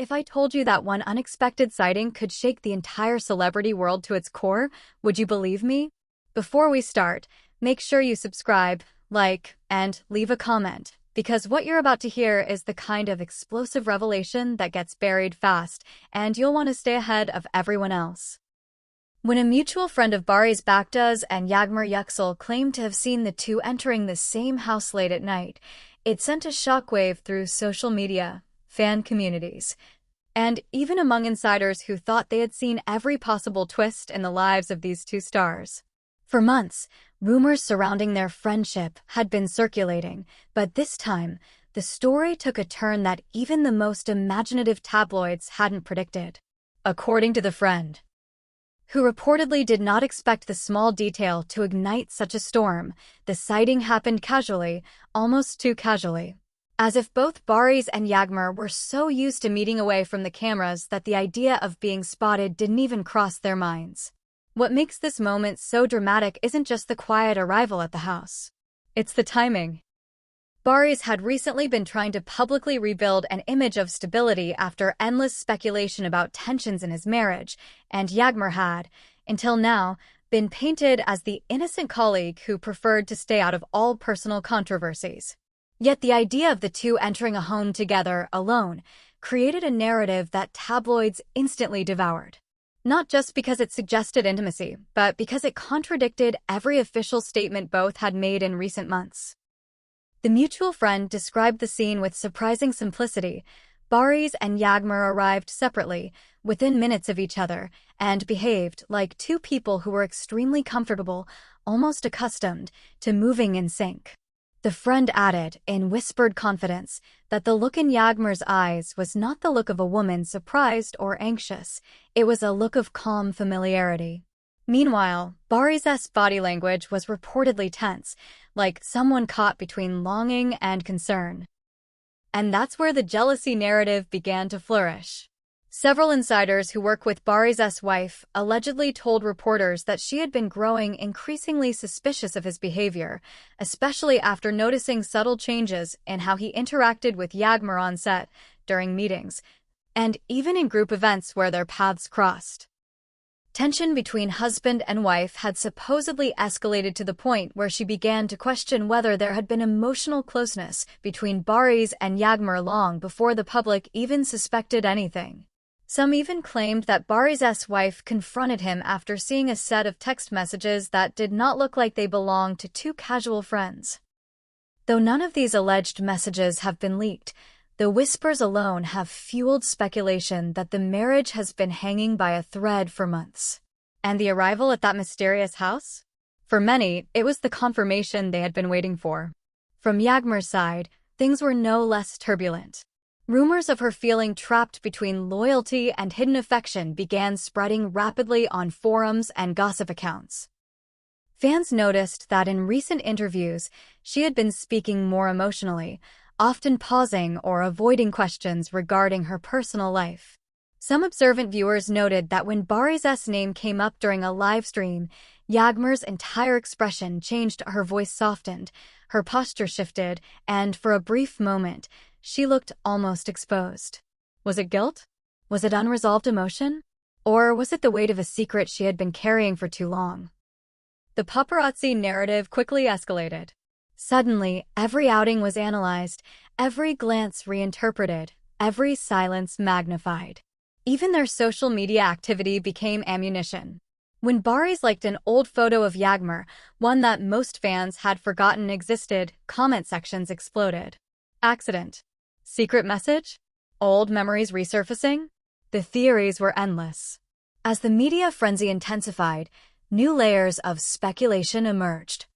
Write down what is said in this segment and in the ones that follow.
if I told you that one unexpected sighting could shake the entire celebrity world to its core, would you believe me? Before we start, make sure you subscribe, like, and leave a comment, because what you're about to hear is the kind of explosive revelation that gets buried fast, and you'll want to stay ahead of everyone else. When a mutual friend of Barış Baktaş and Yağmur Yüksel claimed to have seen the two entering the same house late at night, it sent a shockwave through social media, fan communities, and even among insiders who thought they had seen every possible twist in the lives of these two stars. For months, rumors surrounding their friendship had been circulating, but this time, the story took a turn that even the most imaginative tabloids hadn't predicted. According to the friend, who reportedly did not expect the small detail to ignite such a storm, the sighting happened casually, almost too casually. As if both Barış and Yağmur were so used to meeting away from the cameras that the idea of being spotted didn't even cross their minds. What makes this moment so dramatic isn't just the quiet arrival at the house. It's the timing. Barış had recently been trying to publicly rebuild an image of stability after endless speculation about tensions in his marriage, and Yağmur had, until now, been painted as the innocent colleague who preferred to stay out of all personal controversies. Yet the idea of the two entering a home together, alone, created a narrative that tabloids instantly devoured. Not just because it suggested intimacy, but because it contradicted every official statement both had made in recent months. The mutual friend described the scene with surprising simplicity. Barış and Yağmur arrived separately, within minutes of each other, and behaved like two people who were extremely comfortable, almost accustomed, to moving in sync. The friend added, in whispered confidence, that the look in Yağmur's eyes was not the look of a woman surprised or anxious. It was a look of calm familiarity. Meanwhile, Barış's body language was reportedly tense, like someone caught between longing and concern. And that's where the jealousy narrative began to flourish. Several insiders who work with Barış's wife allegedly told reporters that she had been growing increasingly suspicious of his behavior, especially after noticing subtle changes in how he interacted with Yağmur on set, during meetings, and even in group events where their paths crossed. Tension between husband and wife had supposedly escalated to the point where she began to question whether there had been emotional closeness between Barış and Yağmur long before the public even suspected anything. Some even claimed that Barış's wife confronted him after seeing a set of text messages that did not look like they belonged to two casual friends. Though none of these alleged messages have been leaked, the whispers alone have fueled speculation that the marriage has been hanging by a thread for months. And the arrival at that mysterious house? For many, it was the confirmation they had been waiting for. From Yağmur's side, things were no less turbulent. Rumors of her feeling trapped between loyalty and hidden affection began spreading rapidly on forums and gossip accounts. Fans noticed that in recent interviews, she had been speaking more emotionally, often pausing or avoiding questions regarding her personal life. Some observant viewers noted that when Barış's name came up during a live stream, Yağmur's entire expression changed, her voice softened, her posture shifted, and for a brief moment, she looked almost exposed. Was it guilt? Was it unresolved emotion? Or was it the weight of a secret she had been carrying for too long? The paparazzi narrative quickly escalated. Suddenly, every outing was analyzed, every glance reinterpreted, every silence magnified. Even their social media activity became ammunition. When Barış liked an old photo of Yağmur, one that most fans had forgotten existed, comment sections exploded. Accident? Secret message? Old memories resurfacing? The theories were endless. As the media frenzy intensified, new layers of speculation emerged.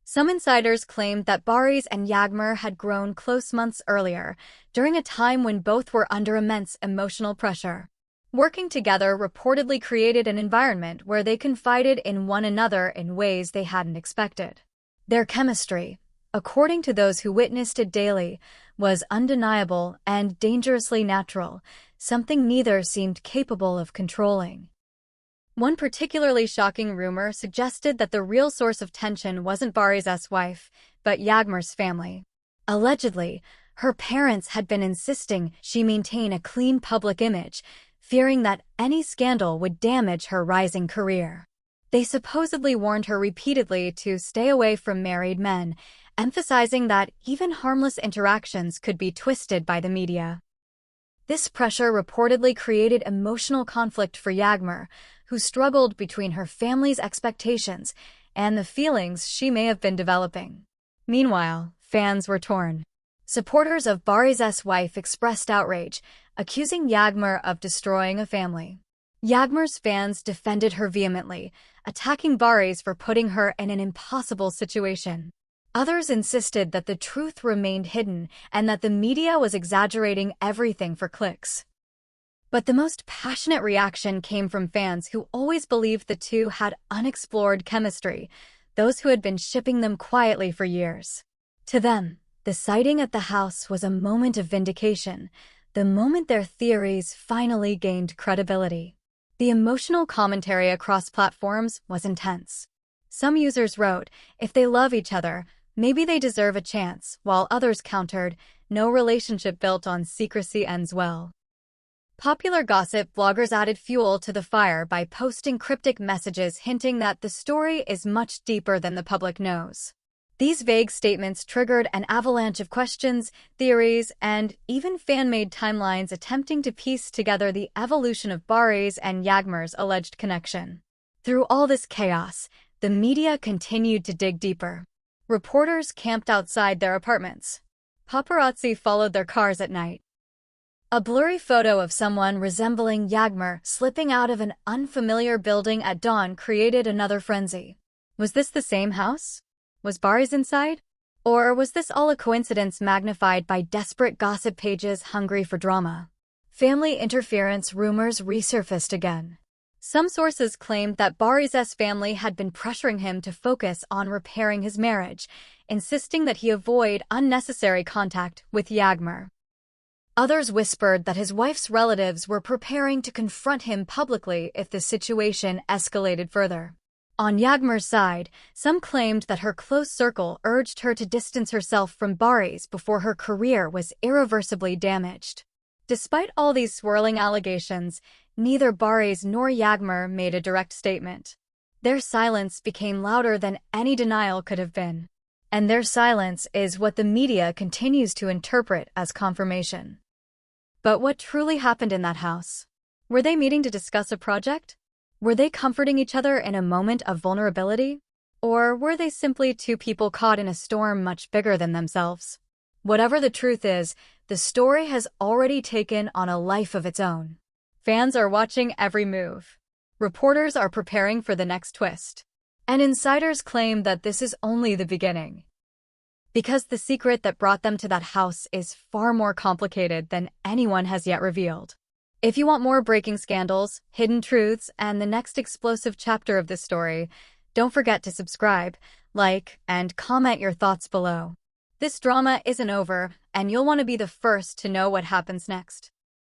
Some insiders claimed that Barış and Yağmur had grown close months earlier, during a time when both were under immense emotional pressure. Working together reportedly created an environment where they confided in one another in ways they hadn't expected. Their chemistry, according to those who witnessed it daily, was undeniable and dangerously natural, something neither seemed capable of controlling. One particularly shocking rumor suggested that the real source of tension wasn't Barış's wife, but Yağmur's family. Allegedly, Her parents had been insisting she maintain a clean public image, fearing that any scandal would damage her rising career. They supposedly warned her repeatedly to stay away from married men, emphasizing that even harmless interactions could be twisted by the media. This pressure reportedly created emotional conflict for Yağmur, who struggled between her family's expectations and the feelings she may have been developing. Meanwhile, fans were torn. Supporters of Barış's wife expressed outrage, accusing Yağmur of destroying a family. Yağmur's fans defended her vehemently, attacking Barış for putting her in an impossible situation. Others insisted that the truth remained hidden and that the media was exaggerating everything for clicks. But the most passionate reaction came from fans who always believed the two had unexplored chemistry, those who had been shipping them quietly for years. To them, the sighting at the house was a moment of vindication, the moment their theories finally gained credibility. The emotional commentary across platforms was intense. Some users wrote, "If they love each other, maybe they deserve a chance," while others countered, "No relationship built on secrecy ends well." Popular gossip bloggers added fuel to the fire by posting cryptic messages hinting that the story is much deeper than the public knows. These vague statements triggered an avalanche of questions, theories, and even fan-made timelines attempting to piece together the evolution of Barış and Yağmur's alleged connection. Through all this chaos, the media continued to dig deeper. Reporters camped outside their apartments. Paparazzi followed their cars at night. A blurry photo of someone resembling Yağmur slipping out of an unfamiliar building at dawn created another frenzy. Was this the same house? Was Barış inside? Or was this all a coincidence magnified by desperate gossip pages hungry for drama? Family interference rumors resurfaced again. Some sources claimed that Barış's family had been pressuring him to focus on repairing his marriage, insisting that he avoid unnecessary contact with Yağmur. Others whispered that his wife's relatives were preparing to confront him publicly if the situation escalated further. On Yağmur's side, some claimed that her close circle urged her to distance herself from Barış before her career was irreversibly damaged. Despite all these swirling allegations, neither Barış nor Yağmur made a direct statement. Their silence became louder than any denial could have been. And their silence is what the media continues to interpret as confirmation. But what truly happened in that house? Were they meeting to discuss a project? Were they comforting each other in a moment of vulnerability? Or were they simply two people caught in a storm much bigger than themselves? Whatever the truth is, the story has already taken on a life of its own. Fans are watching every move. Reporters are preparing for the next twist. And insiders claim that this is only the beginning. Because the secret that brought them to that house is far more complicated than anyone has yet revealed. If you want more breaking scandals, hidden truths, and the next explosive chapter of this story, don't forget to subscribe, like, and comment your thoughts below. This drama isn't over, and you'll want to be the first to know what happens next.